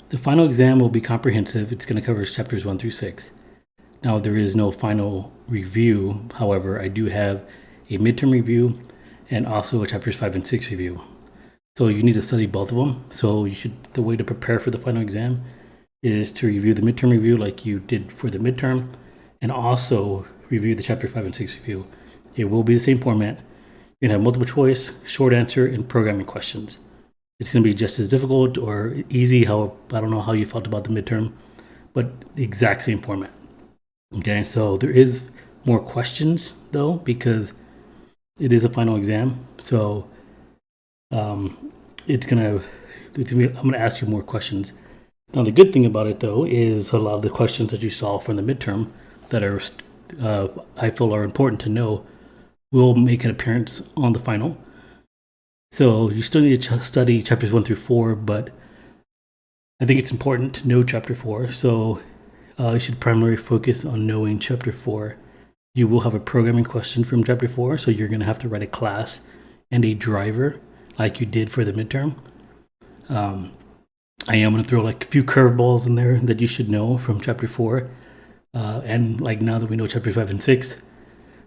The final exam will be comprehensive. It's going to cover chapters 1 through 6. Now, there is no final review. However, I do have a midterm review and also a chapters 5 and 6 review. So you need to study both of them. So the way to prepare for the final exam is to review the midterm review like you did for the midterm, and also review the chapter 5 and 6 review. It will be the same format. You're going to have multiple choice, short answer, and programming questions. It's going to be just as difficult or easy. I don't know how you felt about the midterm, but the exact same format. Okay, so there is more questions though, because it is a final exam. So I'm gonna ask you more questions. Now, the good thing about it though is a lot of the questions that you saw from the midterm that are I feel are important to know will make an appearance on the final. So you still need to study chapters 1 through 4, but I think it's important to know chapter 4. So you should primarily focus on knowing chapter 4. You will have a programming question from chapter 4, so you're going to have to write a class and a driver like you did for the midterm. I am going to throw like a few curveballs in there that you should know from chapter 4. And like now that we know chapter 5 and 6.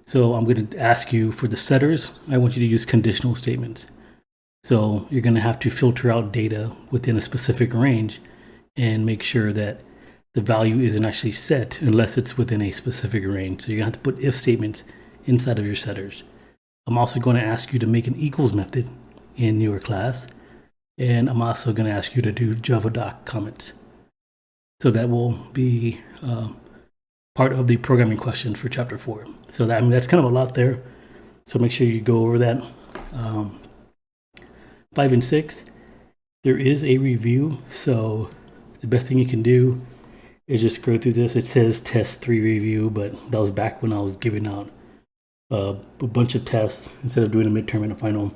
So I'm going to ask you for the setters, I want you to use conditional statements. So you're going to have to filter out data within a specific range and make sure that the value isn't actually set unless it's within a specific range. So you're going to have to put if statements inside of your setters. I'm also going to ask you to make an equals method in your class. And I'm also going to ask you to do Java doc comments. So that will be part of the programming question for chapter 4. So that's kind of a lot there. So make sure you go over that. 5 and 6, there is a review. So the best thing you can do is just go through this. It says test 3 review, but that was back when I was giving out a bunch of tests instead of doing a midterm and a final.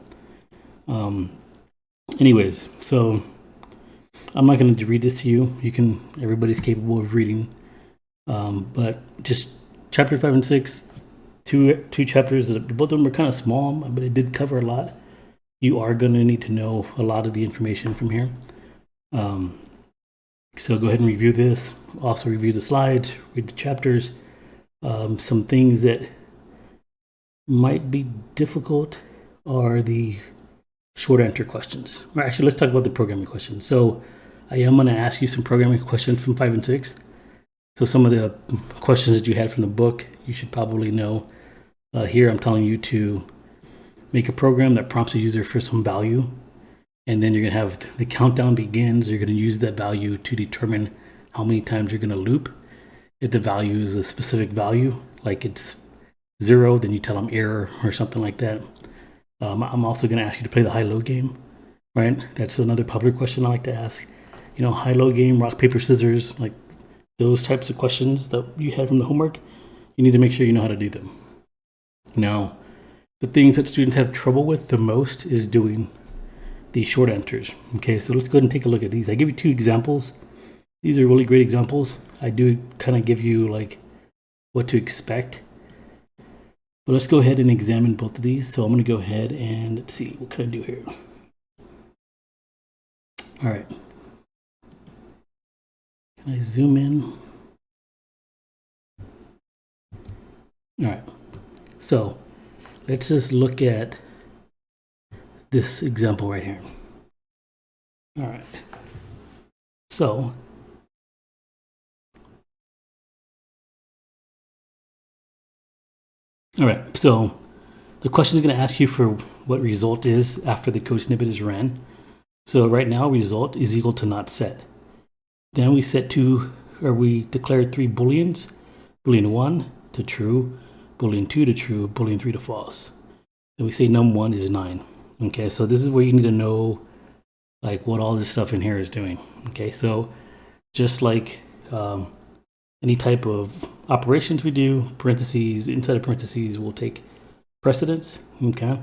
Anyways, so I'm not going to read this to you. Everybody's capable of reading. But just chapter 5 and 6, two chapters that both of them are kind of small, but it did cover a lot. You are going to need to know a lot of the information from here. So go ahead and review this. Also review the slides, read the chapters. Some things that might be difficult are the short answer questions. Or actually, let's talk about the programming questions. So I am going to ask you some programming questions from 5 and 6. So some of the questions that you had from the book, you should probably know. Here I'm telling you to make a program that prompts a user for some value. And then you're going to have the countdown begins. You're going to use that value to determine how many times you're going to loop. If the value is a specific value, like it's 0, then you tell them error or something like that. I'm also going to ask you to play the high-low game, right? That's another popular question I like to ask. High-low game, rock, paper, scissors, like those types of questions that you had from the homework, you need to make sure you know how to do them. Now, the things that students have trouble with the most is doing the short answers. Okay, so let's go ahead and take a look at these. I give you 2 examples. These are really great examples. I do kind of give you like what to expect. But let's go ahead and examine both of these. So I'm going to go ahead and let's see, what can I do here? All right. Can I zoom in? All right. So let's just look at this example right here. All right. So all right, so the question is going to ask you for what result is after the code snippet is ran. So right now, result is equal to not set. Then we we declared 3 booleans, boolean 1 to true, boolean 2 to true, boolean 3 to false. Then we say num1 is 9. Okay, so this is where you need to know like what all this stuff in here is doing. Okay, so just like any type of operations we do, parentheses, inside of parentheses will take precedence. Okay,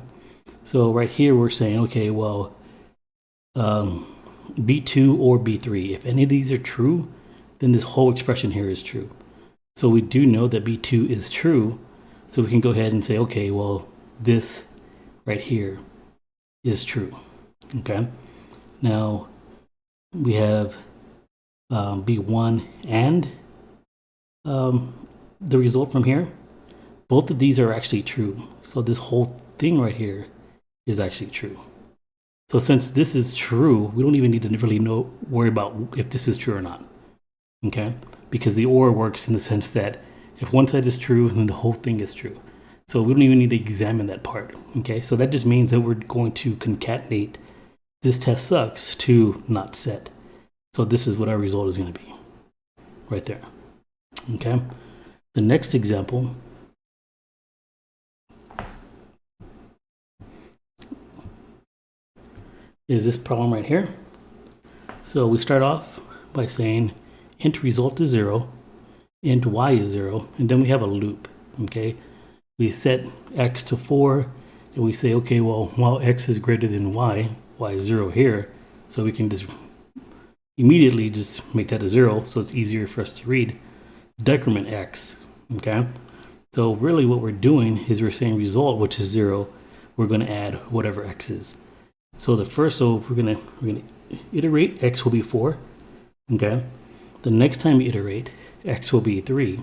so right here we're saying, okay, well, B2 or B3, if any of these are true, then this whole expression here is true. So we do know that B2 is true, so we can go ahead and say, okay, well, this right here is true. Okay, now we have be 1 and the result from here, both of these are actually true. So this whole thing right here is actually true. So since this is true, we don't even need to really worry about if this is true or not. Okay? Because the OR works in the sense that if one side is true, then the whole thing is true. So we don't even need to examine that part. Okay? So that just means that we're going to concatenate this test sucks to not set. So this is what our result is going to be right there. Okay? The next example is this problem right here. So we start off by saying int result is 0, int y is 0, and then we have a loop. Okay? We set x to 4, and we say, okay, well, while x is greater than y is 0 here, so we can just immediately just make that a 0, so it's easier for us to read. Decrement x, okay? So really what we're doing is we're saying result, which is 0, we're going to add whatever x is. So the first, so we're gonna iterate, x will be 4, okay? The next time we iterate, x will be 3.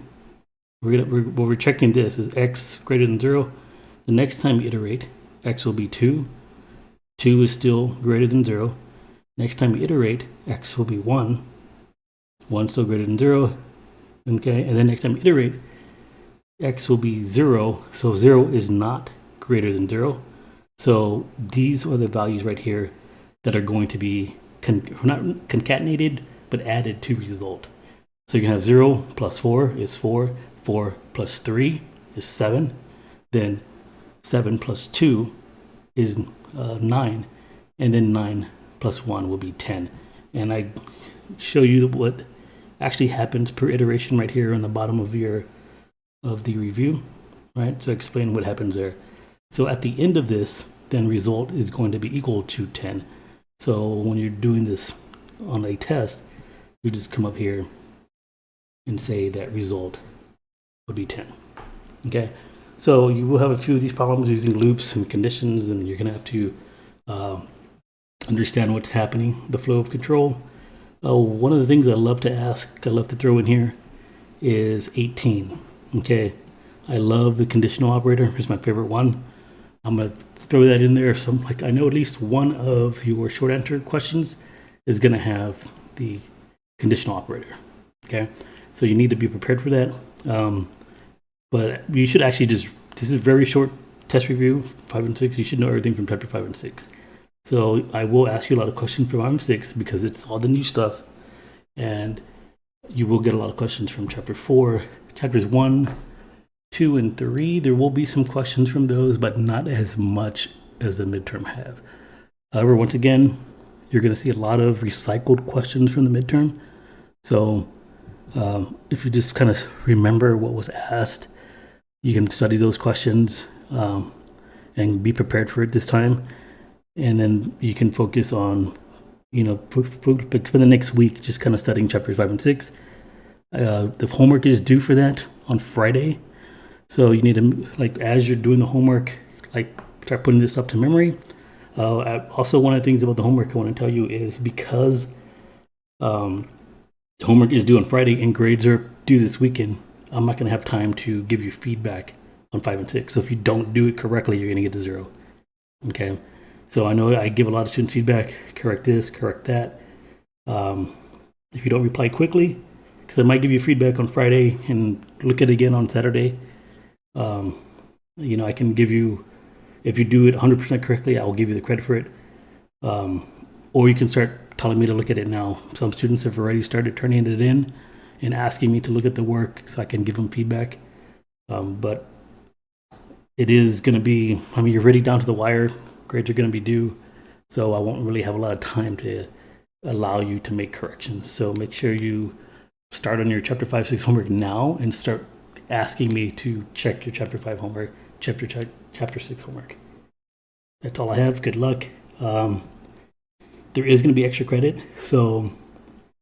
What we're checking this is x greater than 0. The next time we iterate, x will be 2. 2 is still greater than 0. Next time we iterate, x will be 1. 1 still greater than 0. Okay, and then next time we iterate, x will be 0. So 0 is not greater than 0. So these are the values right here that are going to be not concatenated, but added to result. So you can have 0 plus 4 is 4. 4 plus 3 is 7. Then 7 plus 2 is 9. And then 9 plus 1 will be 10. And I show you what actually happens per iteration right here on the bottom of the review, right? So explain what happens there. So at the end of this, then result is going to be equal to 10. So when you're doing this on a test, you just come up here and say that result would be 10. Okay, so you will have a few of these problems using loops and conditions, and you're going to have to understand what's happening, the flow of control. One of the things I love to throw in here is 18. Okay, I love the conditional operator. It's my favorite one. I'm going to throw that in there. So I know at least one of your short answer questions is going to have the conditional operator. Okay, so you need to be prepared for that. But you should actually this is a very short test review, 5 and 6. You should know everything from chapter 5 and 6. So I will ask you a lot of questions from 5 and 6 because it's all the new stuff. And you will get a lot of questions from chapter 4. Chapters 1, 2, and 3, there will be some questions from those, but not as much as the midterm have. However, once again, you're going to see a lot of recycled questions from the midterm. So if you just kind of remember what was asked, you can study those questions and be prepared for it this time. And then you can focus on, for the next week, just kind of studying chapters 5 and 6. The homework is due for that on Friday. So you need to, as you're doing the homework, start putting this stuff to memory. Also, one of the things about the homework I want to tell you is because homework is due on Friday and grades are due this weekend, I'm not going to have time to give you feedback on 5 and 6. So if you don't do it correctly, you're going to get a 0. Okay. So I know I give a lot of students feedback, correct this, correct that. If you don't reply quickly, because I might give you feedback on Friday and look at it again on Saturday. I can give you, if you do it 100% correctly, I will give you the credit for it. Or you can start telling me to look at it now. Some students have already started turning it in and asking me to look at the work so I can give them feedback. But it is going to be, you're ready down to the wire. Grades are going to be due. So I won't really have a lot of time to allow you to make corrections. So make sure you start on your chapter 5, 6 homework now and start asking me to check your chapter 5 homework, chapter 6 homework. That's all I have. Good luck. There is going to be extra credit. So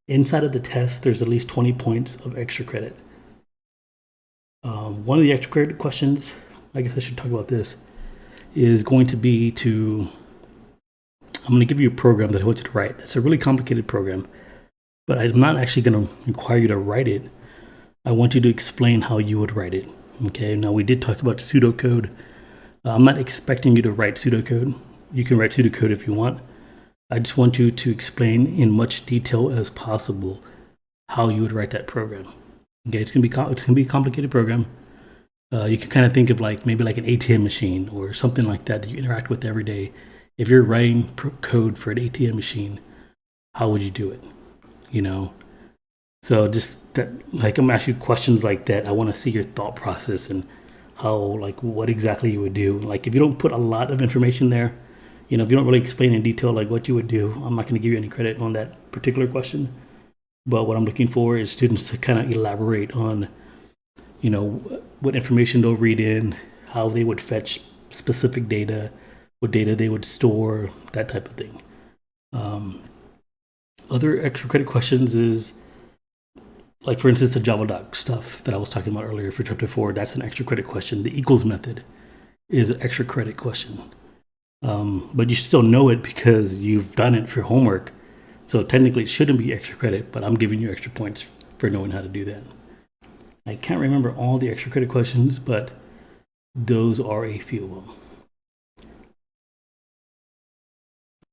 inside of the test, there's at least 20 points of extra credit. One of the extra credit questions, I guess I should talk about this, is going to be I'm going to give you a program that I want you to write. It's a really complicated program. but I'm not actually going to require you to write it. I want you to explain how you would write it. Okay, now we did talk about pseudocode. I'm not expecting you to write pseudocode. You can write pseudocode if you want. I just want you to explain in much detail as possible how you would write that program. Okay, it's gonna be a complicated program. You can kind of think of maybe like an ATM machine or something like that that you interact with every day. If you're writing code for an ATM machine, how would you do it? You know, so just that, I'm asking you questions like that. I want to see your thought process and how, what exactly you would do. If you don't put a lot of information there, if you don't really explain in detail what you would do, I'm not going to give you any credit on that particular question. But what I'm looking for is students to kind of elaborate on, what information they'll read in, how they would fetch specific data, what data they would store, that type of thing. Other extra credit questions is, for instance, the Java doc stuff that I was talking about earlier for chapter 4. That's an extra credit question. The equals method is an extra credit question. But you should still know it because you've done it for homework. So technically it shouldn't be extra credit, but I'm giving you extra points for knowing how to do that. I can't remember all the extra credit questions, but those are a few of them.